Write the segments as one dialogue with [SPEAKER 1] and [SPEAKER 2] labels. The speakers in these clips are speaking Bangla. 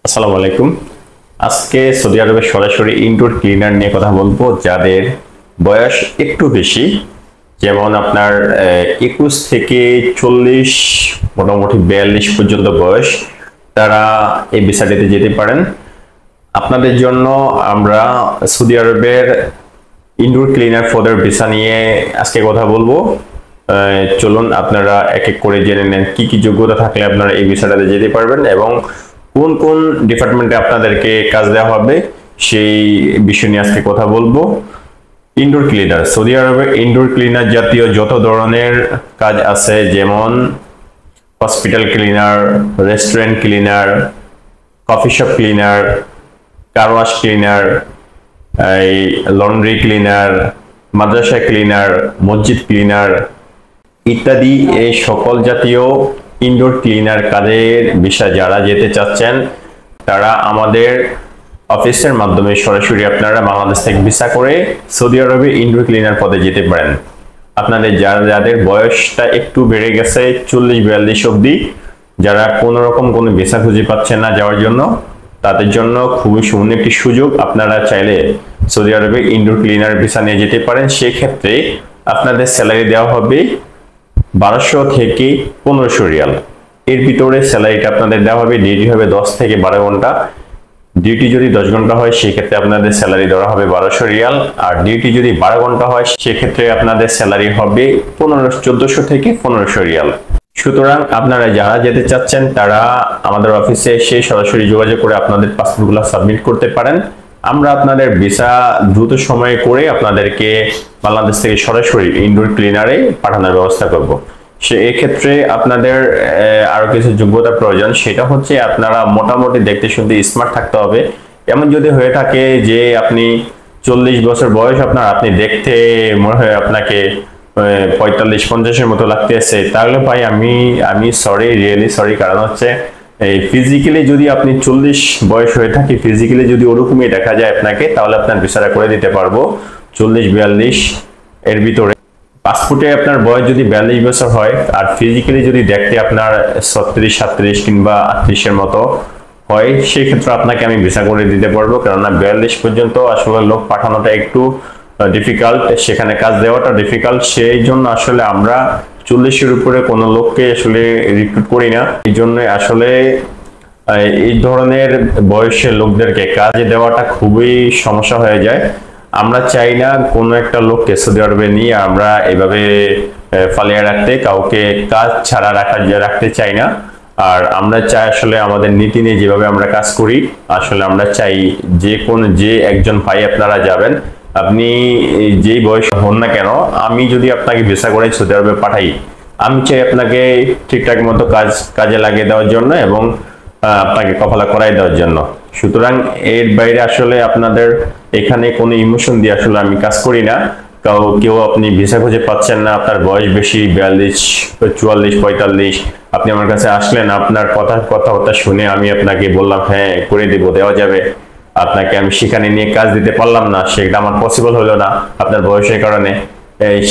[SPEAKER 1] আসসালামু আলাইকুম। আজকে সৌদি আরবের সরাসরি ইনডোর ক্লিনার নিয়ে কথা বলবো, যাদের বয়স একটু বেশি, যেমন আপনার 21 থেকে 40, মোটামুটি 42 পর্যন্ত বয়স, তারা এই ভিসাটিতে যেতে পারেন। আপনাদের জন্য আমরা সৌদি আরবের ইনডোর ক্লিনার পদের ভিসা নিয়ে আজকে কথা বলবো। চলুন আপনারা এক এক করে জেনে নেন কি কি যোগ্যতা থাকলে আপনারা এই ভিসাটাতে যেতে পারবেন এবং কোন কোন ডিপার্টমেন্টে আপনাদেরকে কাজ দেওয়া হবে সেই বিষয় নিয়ে আজকে কথা বলবো। ইনডোর ক্লিনার, সৌদি আরবে ইনডোর ক্লিনার জাতীয় যত ধরনের কাজ আছে, যেমন hospital cleaner, restaurant cleaner, coffee shop cleaner, car wash cleaner, এই লন্ড্রি ক্লিনার, মাদ্রাসা ক্লিনার, মসজিদ ক্লিনার ইত্যাদি, এই সকল জাতীয় ইনডোর ক্লিনার কাজের বিষয় যারা যেতে চাচ্ছেন, তারা আমাদের অফিসের মাধ্যমে সরাসরি আপনারা বাংলাদেশ থেকে ভিসা করে সৌদি আরবে ইনডোর ক্লিনার পদে যেতে পারেন। আপনাদের যাদের বয়সটা একটু বেড়ে গেছে 40-42 অবধি, যারা কোনো রকম কোনো ভিসা খুঁজে পাচ্ছেন না যাওয়ার জন্য, তাদের জন্য খুবই সুন্দর একটি সুযোগ। আপনারা চাইলে সৌদি আরবে ইনডোর ক্লিনার ভিসা নিয়ে যেতে পারেন। সেক্ষেত্রে আপনাদের স্যালারি দেওয়া হবে 1200 থেকে 1500 রিয়াল। এর ভিতরে স্যালারিটা আপনাদের দেওয়া হবে। ডিউটি হবে 10 থেকে 12 ঘন্টা। ডিউটি যদি 10 ঘন্টা হয় সেক্ষেত্রে আপনাদের স্যালারি দেওয়া হবে 1200 রিয়াল, আর ডিউটি যদি 12 ঘন্টা হয় সেক্ষেত্রে আপনাদের স্যালারি হবে 1400 থেকে 1500 রিয়াল। সুতরাং আপনারা যারা যেতে চাচ্ছেন তারা আমাদের অফিসে এসে সরাসরি যোগাযোগ করে আপনাদের পাসপোর্টগুলো সাবমিট করতে পারেন। আমরা আপনাদের ভিসা দ্রুত সময়ে করে আপনাদেরকে বাংলাদেশ থেকে সরাসরি ইনডোর ক্লিনারে পাঠানোর ব্যবস্থা করব। এক্ষেত্রে আপনাদের আরো কিছু যোগ্যতা প্রয়োজন, সেটা হচ্ছে আপনারা মোটামুটি দেখতে শুনতে স্মার্ট থাকতে হবে। এমন যদি হয়ে থাকে যে আপনি 40 বছর বয়স আপনার, আপনি দেখতে মনে হয় আপনাকে 45-50-এর মতো লাগতেছে, তাহলে ভাই আমি সরি, রিয়েলি সরি। কারণ হচ্ছে এই ফিজিক্যালি যদি আপনি 40 বয়স হয়ে থাকে, ফিজিক্যালি যদি ওরকমই দেখা যায় আপনাকে, তাহলে আপনার ভিসাটা করে দিতে পারবো 40-42 এর ভিতরে। পাসপোর্টে আপনার বয়স যদি 42 বছর হয় আর ফিজিক্যালি যদি দেখতে আপনার 36-37 কিংবা 38-এর মতো হয়, সেই ক্ষেত্রে আপনাকে আমি ভিসা করে দিতে পারবো। কেননা 42 পর্যন্ত আসলে লোক পাঠানোটা একটু ডিফিকাল্ট, সেখানে কাজ দেওয়াটা ডিফিকাল্ট। সেই জন্য আসলে আমরা 40-এর উপরে কোনো লোককে আসলে রিক্রুট করি না। এই জন্য আসলে এই ধরনের বয়সের লোকদেরকে কাজে দেওয়াটা খুবই সমস্যা হয়ে যায়। আমরা চাই না কোনো একটা লোককে সৌদি আরবে নিয়ে আমরা এইভাবে ফালিয়ে রাখতে, কাউকে কাজ ছাড়া রাখতে চাই না। আর আমরা চাই আসলে আমাদের নীতি নিয়ে যেভাবে আমরা কাজ করি, আসলে আমরা চাই যে একজন ভাই আপনারা যাবেন, আপনি যেই বয়স হন না কেন, আমি যদি আপনাকে ভিসা করে সৌদি আরবে পাঠাই, আমি চাই আপনাকে ঠিকঠাক মতো কাজে লাগিয়ে দেওয়ার জন্য এবং আপনাকে কফালা করাই দেওয়ার জন্য। সুতরাং এর বাইরে আসলে আপনাদের এখানে কোনো ইমোশন দিয়ে আসলে আমি কাজ করি না। কেউ আপনি ভিসা খুঁজে পাচ্ছেন না, আপনার বয়স বেশি 42, 44, 45, আপনি আমার কাছে আসলেন, আপনার কথাবার্তা শুনে আমি আপনাকে বললাম হ্যাঁ করে দেওয়া যাবে, আপনাকে আমি সেখানে নিয়ে কাজ দিতে পারলাম না, সেটা আমার পসিবল হলো না আপনার বয়সের কারণে,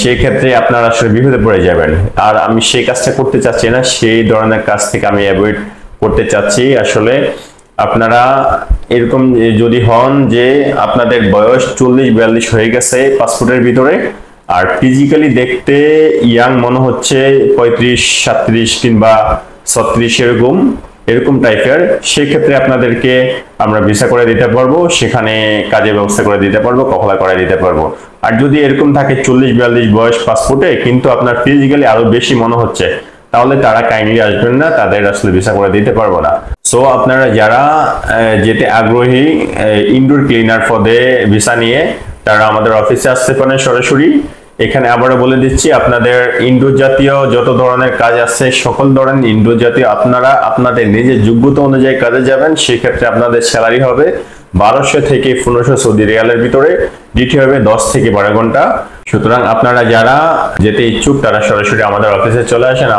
[SPEAKER 1] সেই ক্ষেত্রে আপনারা আসলে বিপদে পড়ে যাবেন। আর আমি সেই কাজটা করতে চাচ্ছি না, সেই ধরনের কাজ থেকে আমি অ্যাভয়েড করতে চাচ্ছি। আসলে আপনারা এরকম যদি হন যে আপনাদের বয়স 40-42 হয়ে গেছে পাসপোর্টের ভিতরে, আর ফিজিক্যালি দেখতে ইয়াং মনে হচ্ছে 35-37 কিংবা 36 এরকম টাইপের, সেক্ষেত্রে আপনাদেরকে আমরা ভিসা করে দিতে পারবো, সেখানে কাজের ব্যবস্থা করে দিতে পারবো, কফলা করে দিতে পারবো। আর যদি এরকম থাকে 40-42 বয়স পাসপোর্টে কিন্তু আপনার ফিজিক্যালি আরো বেশি মনে হচ্ছে, তাহলে তারা কাইন্ডলি আসবেন না, তাদের আসলে ভিসা করে দিতে পারবো না। সো আপনারা যারা যেতে আগ্রহী ইনডোর ক্লিনার পদে ভিসা নিয়ে, তারা আমাদের অফিসে আসতে পারেন সরাসরি। এখানে আবারও বলে দিচ্ছি, আপনাদের ইনডোর জাতীয় যত ধরনের কাজ আছে, সকল ধরনের ইনডোর জাতীয় আপনারা আপনাদের নিজের যোগ্যতা অনুযায়ী কাজে যাবেন। সেক্ষেত্রে আপনাদের স্যালারি হবে 1200 থেকে 1500 সৌদি রিয়ালের ভিতরে। ডিউটি হবে 10 থেকে 12 ঘন্টা। সুতরাং আপনারা যারা যেতে ইচ্ছুক তারা সরাসরি আমাদের অফিসে চলে আসেন।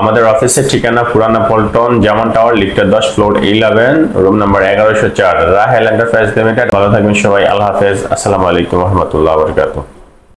[SPEAKER 1] আমাদের অফিসের ঠিকানা পুরানা পল্টন, জামান টাওয়ার, লিফটের 10, floor 11, room number 1104, Rahel enterprise limited. ভালো থাকবেন সবাই, আল্লাহ হাফেজ, আসসালামু আলাইকুম রহমতুল্লাহ বরকাতুহু।